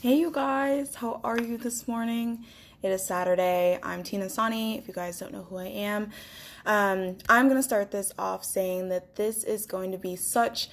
Hey you guys, how are you this morning? It is Saturday. I'm Tina Sani, if you guys don't know who I am. I'm going to start this off saying that this is going to be such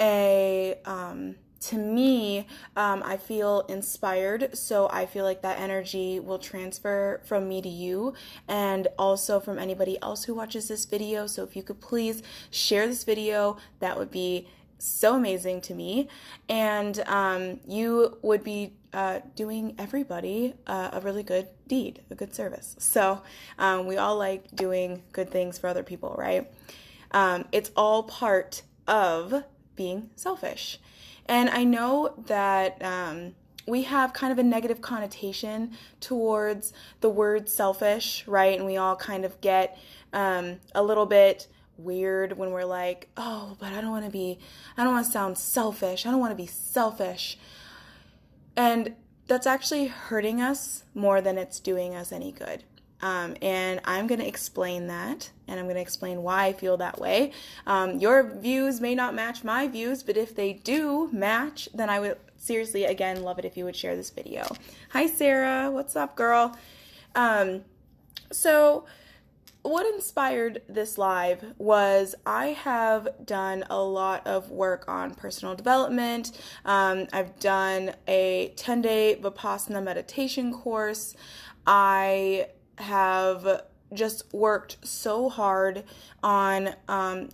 a, to me, I feel inspired, so I feel like that energy will transfer from me to you and also from anybody else who watches this video. So if you could please share this video, that would be so amazing to me, and you would be doing everybody a really good deed, a good service. So we all like doing good things for other people, right? It's all part of being selfish. And I know that we have kind of a negative connotation towards the word selfish, right? And we all kind of get a little bit weird when we're like, oh, but I don't want to sound selfish. I don't want to be selfish. And that's actually hurting us more than it's doing us any good. And I'm going to explain that, and I'm going to explain why I feel that way. Your views may not match my views, but if they do match, then I would seriously, again, love it if you would share this video. Hi, Sarah. What's up, girl? So what inspired this live was I have done a lot of work on personal development. I've done a 10-day Vipassana meditation course. I have just worked so hard on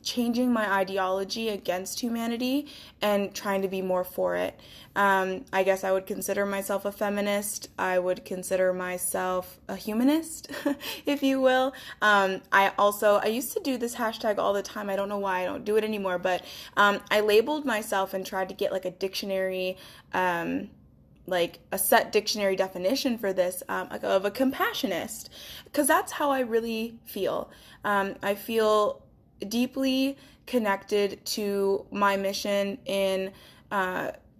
changing my ideology against humanity and trying to be more for it. I guess I would consider myself a feminist. I would consider myself a humanist, if you will. I used to do this hashtag all the time. I don't know why I don't do it anymore, but I labeled myself and tried to get like a dictionary, like a set dictionary definition for this, of a compassionist, because that's how I really feel. I feel deeply connected to my mission in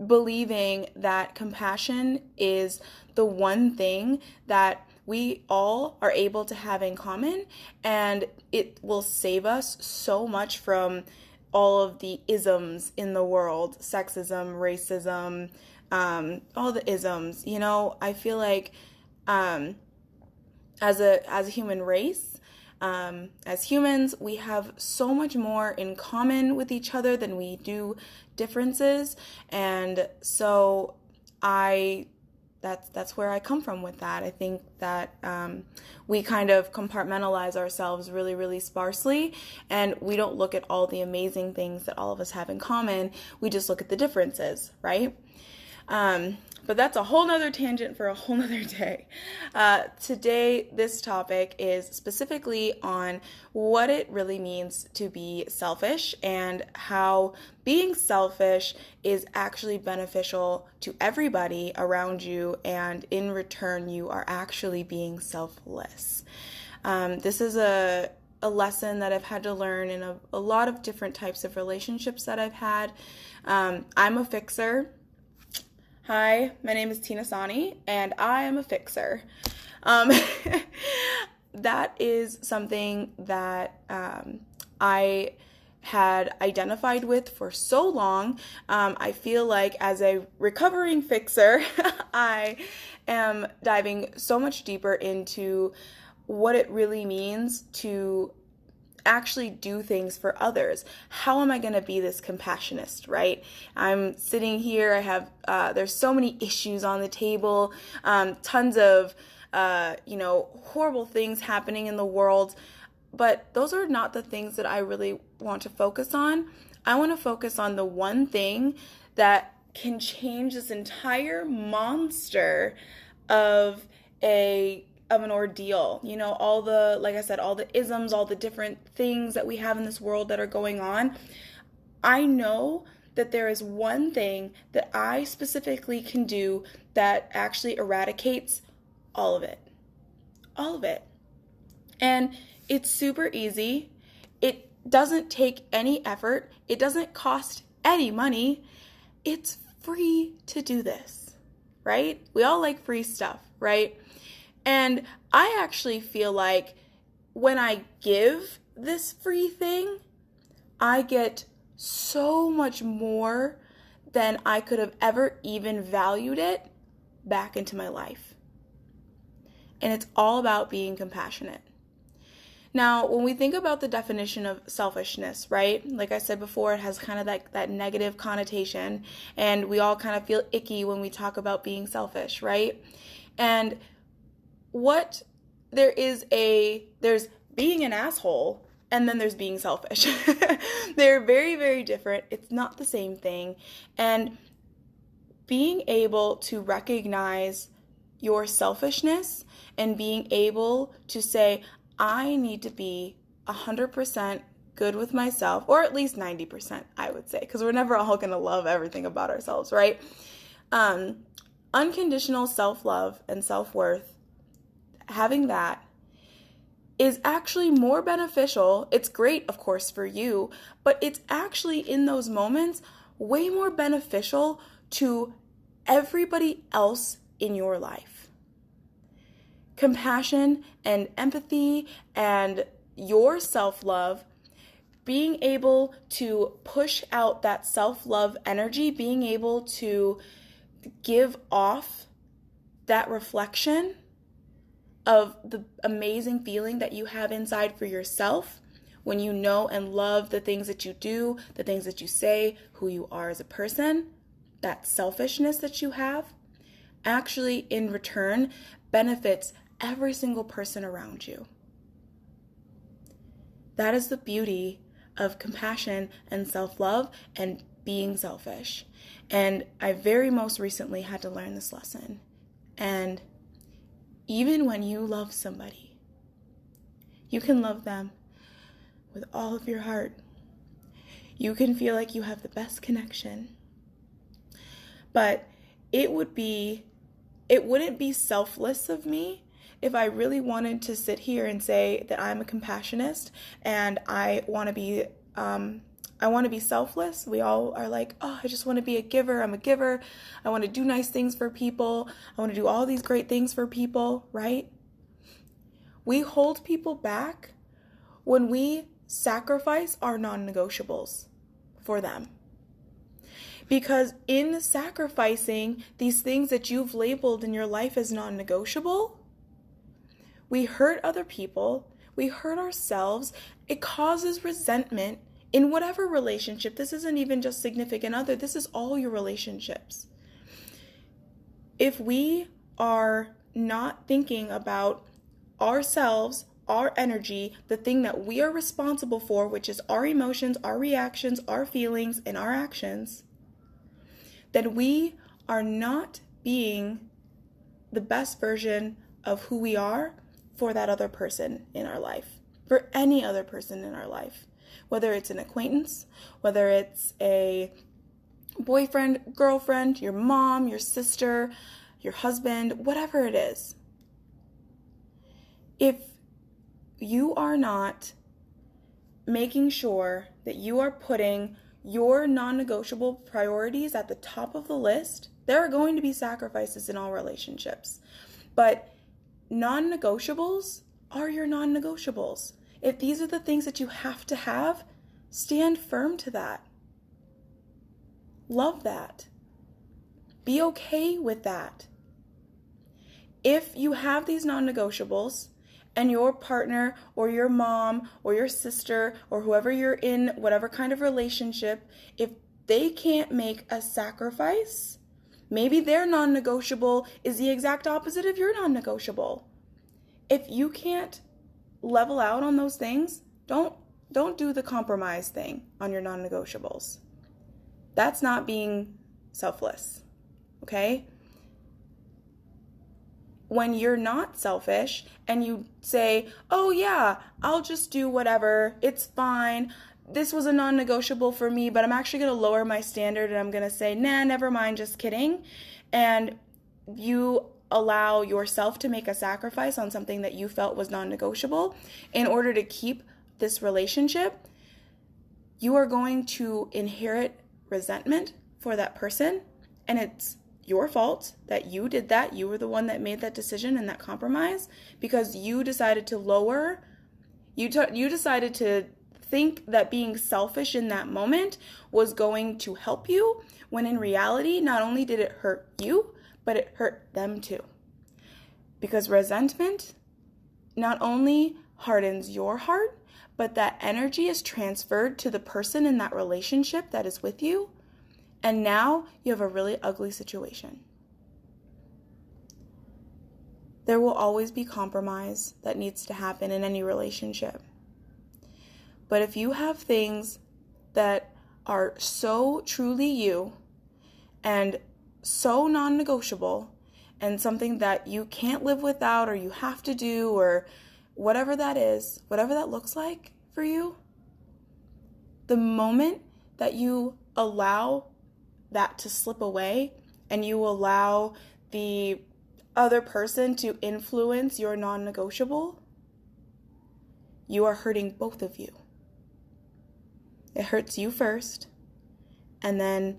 believing that compassion is the one thing that we all are able to have in common, and it will save us so much from all of the isms in the world, sexism, racism, all the isms. I feel like as a human race, as humans, we have so much more in common with each other than we do differences, and so that's where I come from with that. I think that we kind of compartmentalize ourselves really, really sparsely, and we don't look at all the amazing things that all of us have in common. We just look at the differences, right? But that's a whole nother tangent for a whole nother day. Today, this topic is specifically on what it really means to be selfish and how being selfish is actually beneficial to everybody around you, and in return, you are actually being selfless. This is a lesson that I've had to learn in a lot of different types of relationships that I've had. I'm a fixer. Hi, my name is Tina Sani, and I am a fixer. That is something that I had identified with for so long. I feel like as a recovering fixer, I am diving so much deeper into what it really means to actually do things for others. How am I going to be this compassionist, right? I'm sitting here, I have, there's so many issues on the table, tons of, horrible things happening in the world, but those are not the things that I really want to focus on. I want to focus on the one thing that can change this entire monster of an ordeal. All the, like I said, all the isms, all the different things that we have in this world that are going on. I know that there is one thing that I specifically can do that actually eradicates all of it. All of it. And it's super easy. It doesn't take any effort. It doesn't cost any money. It's free to do this, right? We all like free stuff, right? And I actually feel like when I give this free thing, I get so much more than I could have ever even valued it back into my life. And it's all about being compassionate. Now, when we think about the definition of selfishness, right? Like I said before, it has kind of that negative connotation, and we all kind of feel icky when we talk about being selfish, right? And there's being an asshole, and then there's being selfish. They're very, very different. It's not the same thing. And being able to recognize your selfishness and being able to say, I need to be 100% good with myself, or at least 90%, I would say, because we're never all going to love everything about ourselves, right? Unconditional self-love and self-worth, having that is actually more beneficial. It's great, of course, for you, but it's actually in those moments way more beneficial to everybody else in your life. Compassion and empathy and your self-love, being able to push out that self-love energy, being able to give off that reflection of the amazing feeling that you have inside for yourself when you know and love the things that you do, the things that you say, who you are as a person, that selfishness that you have, actually in return benefits every single person around you. That is the beauty of compassion and self-love and being selfish. And I very most recently had to learn this lesson. And even when you love somebody, you can love them with all of your heart. You can feel like you have the best connection. But it wouldn't be selfless of me if I really wanted to sit here and say that I'm a compassionist and I want to be selfless. We all are like, oh, I just want to be a giver. I'm a giver. I want to do nice things for people. I want to do all these great things for people, right? We hold people back when we sacrifice our non-negotiables for them. Because in sacrificing these things that you've labeled in your life as non-negotiable, we hurt other people, we hurt ourselves, it causes resentment in whatever relationship. This isn't even just significant other, this is all your relationships. If we are not thinking about ourselves, our energy, the thing that we are responsible for, which is our emotions, our reactions, our feelings, and our actions, then we are not being the best version of who we are for that other person in our life, for any other person in our life, whether it's an acquaintance, whether it's a boyfriend, girlfriend, your mom, your sister, your husband, whatever it is. If you are not making sure that you are putting your non-negotiable priorities at the top of the list, there are going to be sacrifices in all relationships. But non-negotiables are your non-negotiables. If these are the things that you have to have, stand firm to that. Love that. Be okay with that. If you have these non-negotiables and your partner or your mom or your sister or whoever you're in, whatever kind of relationship, if they can't make a sacrifice, maybe their non-negotiable is the exact opposite of your non-negotiable. If you can't level out on those things, don't do the compromise thing on your non-negotiables. That's not being selfless, okay? When you're not selfish and you say, oh yeah, I'll just do whatever, it's fine, this was a non-negotiable for me, but I'm actually going to lower my standard and I'm going to say, nah, never mind, just kidding. And you allow yourself to make a sacrifice on something that you felt was non-negotiable in order to keep this relationship, you are going to inherit resentment for that person, and it's your fault that you did that. You were the one that made that decision and that compromise because you decided to lower, you decided to think that being selfish in that moment was going to help you, when in reality, not only did it hurt you, but it hurt them too. Because resentment not only hardens your heart, but that energy is transferred to the person in that relationship that is with you. And now you have a really ugly situation. There will always be compromise that needs to happen in any relationship. But if you have things that are so truly you and so non-negotiable and something that you can't live without or you have to do or whatever that is, whatever that looks like for you, the moment that you allow that to slip away and you allow the other person to influence your non-negotiable, you are hurting both of you. It hurts you first, and then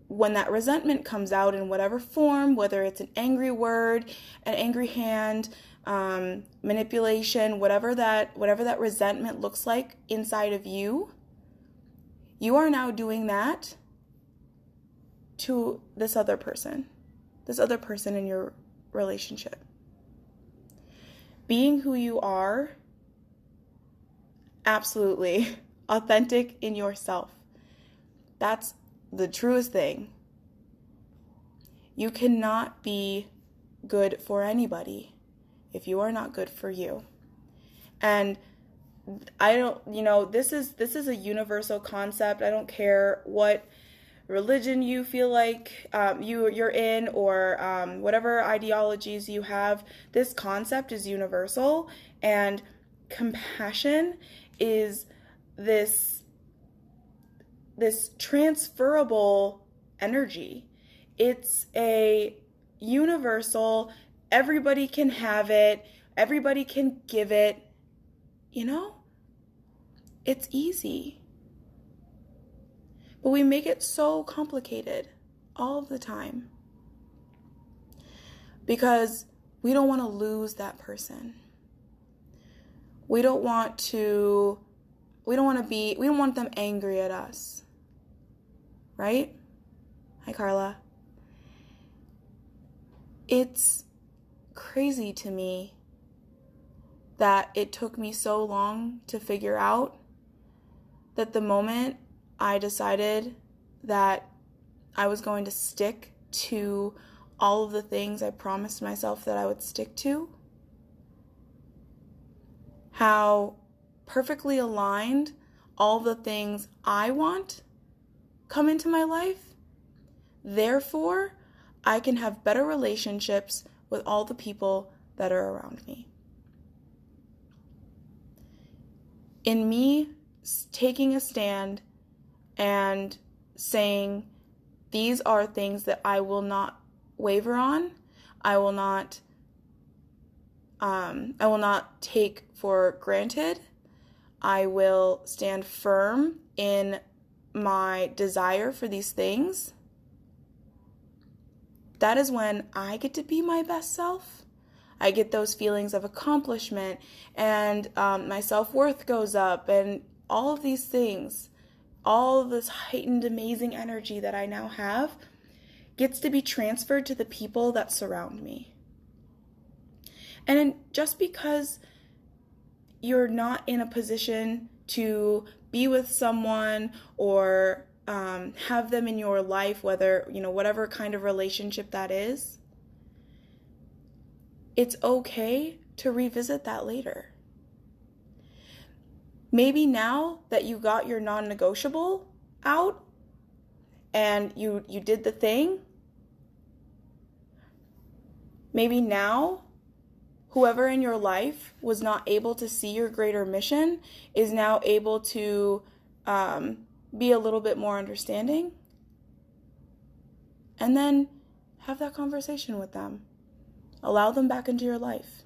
when that resentment comes out in whatever form, whether it's an angry word, an angry hand, manipulation, whatever that resentment looks like inside of you, you are now doing that to this other person in your relationship. Being who you are, absolutely authentic in yourself. That's the truest thing. You cannot be good for anybody if you are not good for you. And I don't, this is a universal concept. I don't care what religion you feel like you're in or whatever ideologies you have. This concept is universal, and compassion is this transferable energy. It's a universal, everybody can have it, everybody can give it, it's easy. But we make it so complicated all of the time because we don't want to lose that person. We don't want them angry at us. Right? Hi, Carla. It's crazy to me that it took me so long to figure out that the moment I decided that I was going to stick to all of the things I promised myself that I would stick to, how perfectly aligned all the things I want come into my life. Therefore, I can have better relationships with all the people that are around me. In me taking a stand and saying, these are things that I will not waver on, I will not take for granted. I will stand firm in my desire for these things. That is when I get to be my best self. I get those feelings of accomplishment, and my self-worth goes up, and all of these things, all of this heightened, amazing energy that I now have gets to be transferred to the people that surround me. And just because you're not in a position to be with someone or have them in your life, whether, whatever kind of relationship that is, it's okay to revisit that later. Maybe now that you got your non-negotiable out and you did the thing, maybe now whoever in your life was not able to see your greater mission is now able to be a little bit more understanding. And then have that conversation with them. Allow them back into your life.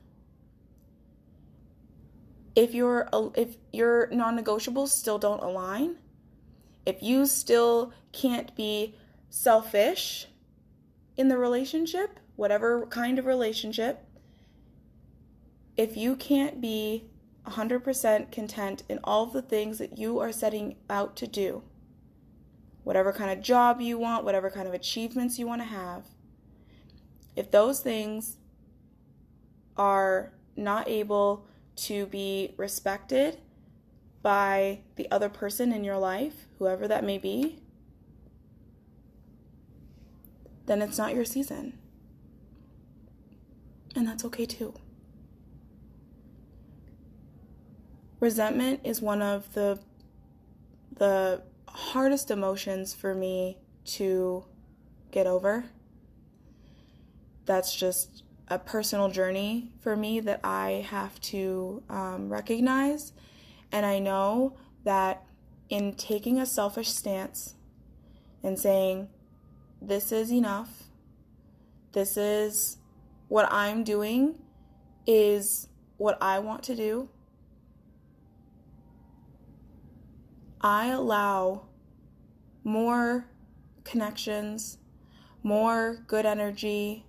If your non-negotiables still don't align, if you still can't be selfish in the relationship, whatever kind of relationship, if you can't be 100% content in all of the things that you are setting out to do, whatever kind of job you want, whatever kind of achievements you want to have, If those things are not able to be respected by the other person in your life, whoever that may be, then it's not your season. And that's okay too. Resentment is one of the hardest emotions for me to get over. That's just a personal journey for me that I have to recognize. And I know that in taking a selfish stance and saying, this is enough, this is what I'm doing, is what I want to do, I allow more connections, more good energy,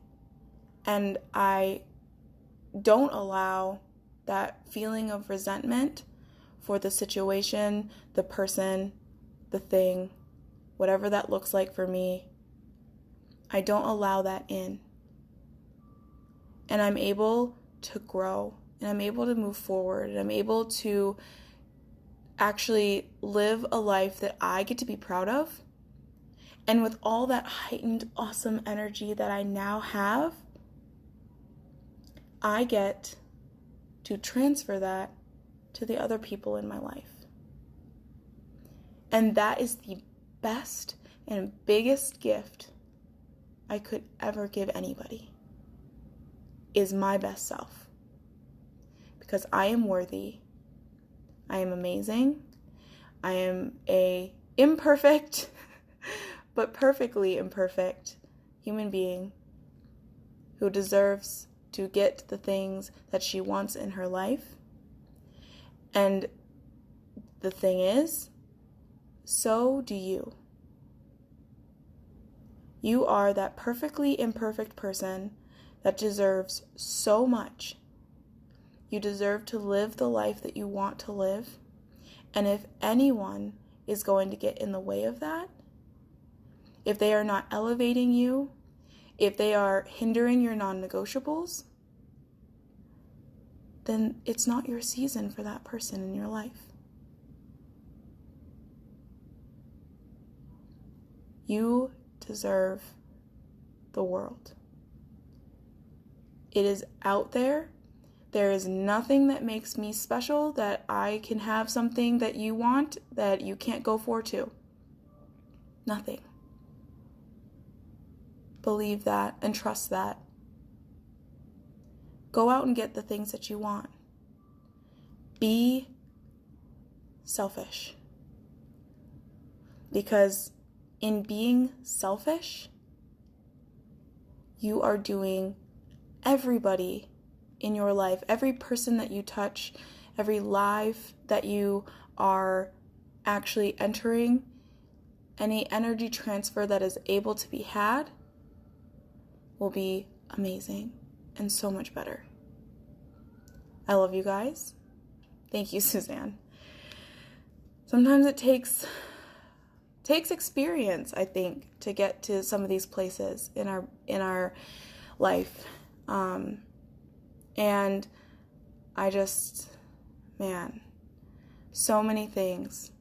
and I don't allow that feeling of resentment for the situation, the person, the thing, whatever that looks like for me. I don't allow that in. And I'm able to grow, and I'm able to move forward, and I'm able to actually live a life that I get to be proud of. And with all that heightened, awesome energy that I now have, I get to transfer that to the other people in my life. And that is the best and biggest gift I could ever give anybody, is my best self. Because I am worthy. I am amazing. I am a imperfect, but perfectly imperfect human being who deserves to get the things that she wants in her life. And the thing is, so do you. You are that perfectly imperfect person that deserves so much. You deserve to live the life that you want to live. And if anyone is going to get in the way of that, if they are not elevating you, if they are hindering your non-negotiables, then it's not your season for that person in your life. You deserve the world. It is out there. There is nothing that makes me special that I can have something that you want that you can't go for too. Nothing. Believe that and trust that. Go out and get the things that you want. Be selfish. Because in being selfish, you are doing everybody in your life, every person that you touch, every life that you are actually entering, any energy transfer that is able to be had will be amazing and so much better. I love you guys. Thank you, Suzanne. Sometimes it takes experience, I think, to get to some of these places in our life. And I just, so many things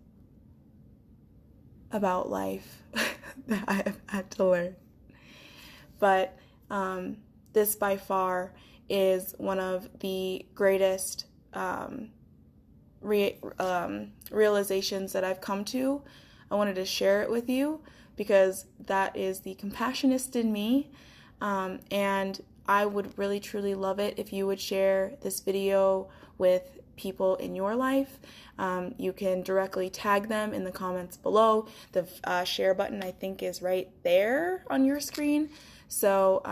about life that I have had to learn. But this by far is one of the greatest realizations that I've come to. I wanted to share it with you because that is the compassionist in me, and I would really truly love it if you would share this video with people in your life. You can directly tag them in the comments below. The share button, I think, is right there on your screen. So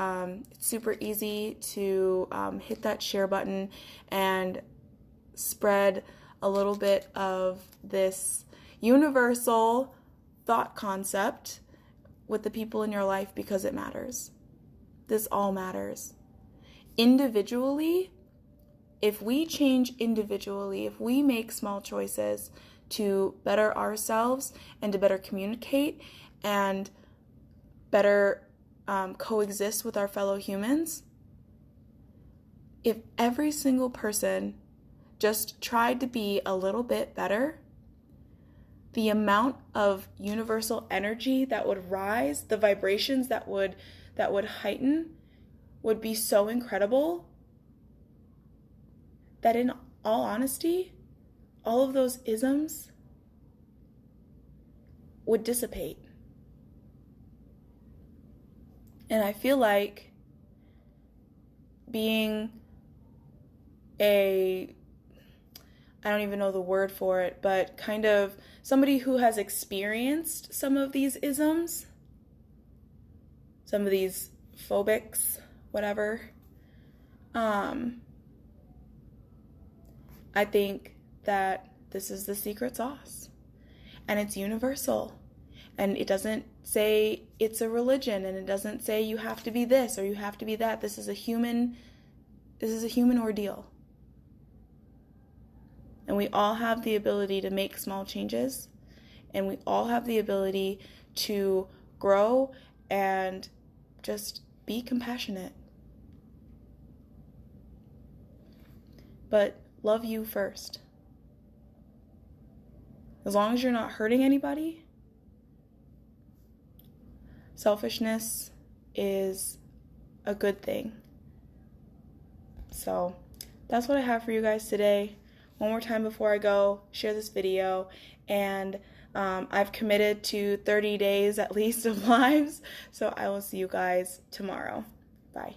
it's super easy to hit that share button and spread a little bit of this universal thought concept with the people in your life, because it matters. This all matters. Individually, if we change individually, if we make small choices to better ourselves and to better communicate and better coexist with our fellow humans, if every single person just tried to be a little bit better, the amount of universal energy that would rise, the vibrations that would heighten, would be so incredible that, in all honesty, all of those isms would dissipate. And I feel like being I don't even know the word for it, but kind of somebody who has experienced some of these isms, some of these phobics, whatever, I think that this is the secret sauce, and it's universal, and it doesn't say it's a religion, and it doesn't say you have to be this or you have to be that. This is a human ordeal. And we all have the ability to make small changes, and we all have the ability to grow and just be compassionate. But love you first. As long as you're not hurting anybody, selfishness is a good thing. So that's what I have for you guys today. One more time before I go, share this video, and I've committed to 30 days at least of lives, so I will see you guys tomorrow. Bye.